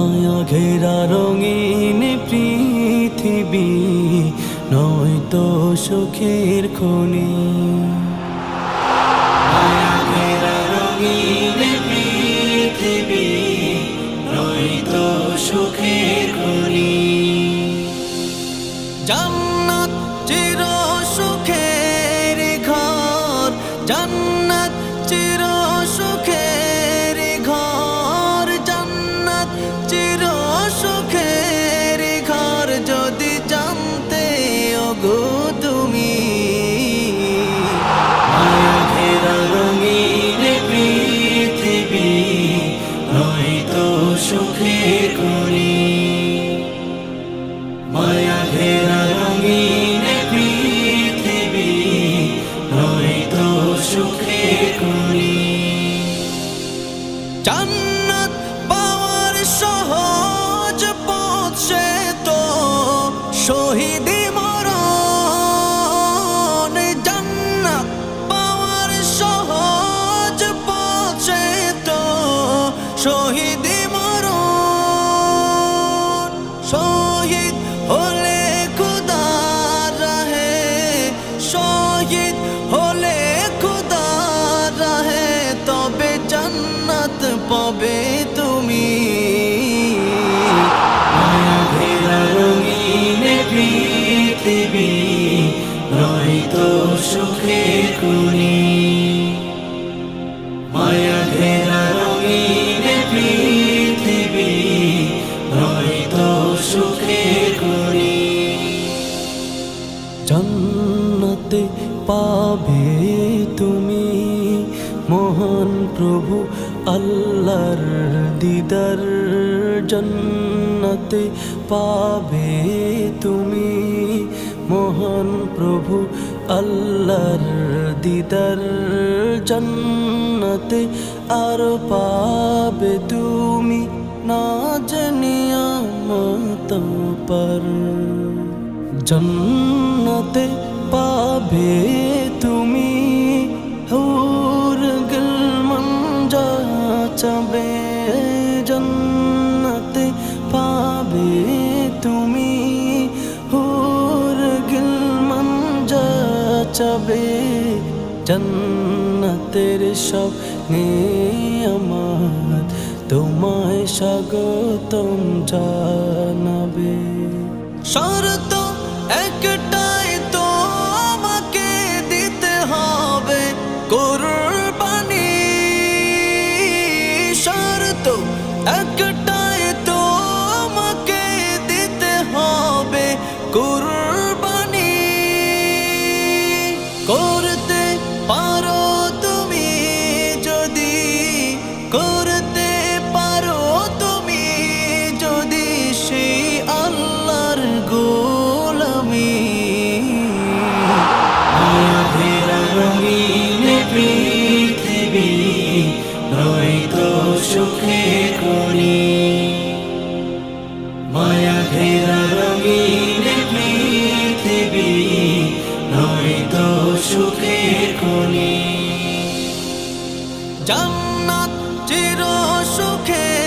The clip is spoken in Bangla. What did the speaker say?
মায়া ঘেরা রঙিন পৃথিবী নয়তো সুখের খনি। মায়া ঘেরা রঙিন পৃথিবী নয়তো সুখের খনি। জান্নাত চির সুখের ঘর, জান্নাত চির সুখের ঘর, জান্নাত চির সুখের ঘর। যদি জানতে ওগো তুমি, মায়া ঘেরা রঙিন পৃথিবী নয়তো সুখের খনি। মায়া ঘেরা রঙিন পৃথিবী নয়তো সুখের খনি। জান্নাত পাওয়ার সহজ পথ সে তো শহীদি মরণ। জান্নাত পাওয়ার সহজ পথ সে তো শহীদি মরণ। শহীদ হলে খুদার রাহে, শহীদ হলে খুদার রাহে, তবে জান্নাত পাবে তুমি। মায়া ঘেরা রঙিন পৃথিবী নয়তো সুখের খনি। মায়া ঘেরা রঙিন পৃথিবী নয়তো সুখের খনি। জান্নাতে পাবে তুমি মহান প্রভু আল্লাহর দিদার। জান্নাতে পাবে তুমি মহান প্রভু আল্লাহর দিদার। জান্নাতে আরো পাবে তুমি না জানিয়া মত পর। জান্নাতে পাবে তুমি হুর গিলমান যা চাবে। জান্নাতে পাবে তুমি হুর গিলমান যা চাবে। জান্নাতের সব নিয়ামত তোমায় স্বাগতম জানাবে। শর্ত একটাই তোমাকে দিতে হবে কুরবানি। শর্ত একটাই তোমাকে দিতে হবে কুরবানি। করতে পারো তুমি যদি, করতে পারো তুমি যদি সেই আল্লাহর গোলামি। মায়া ঘেরা রঙিন পৃথিবী নয়তো সুখের খনি। মায়া ঘেরা রঙিন পৃথিবী নয়তো সুখের খনি। জান্নাত চির সুখের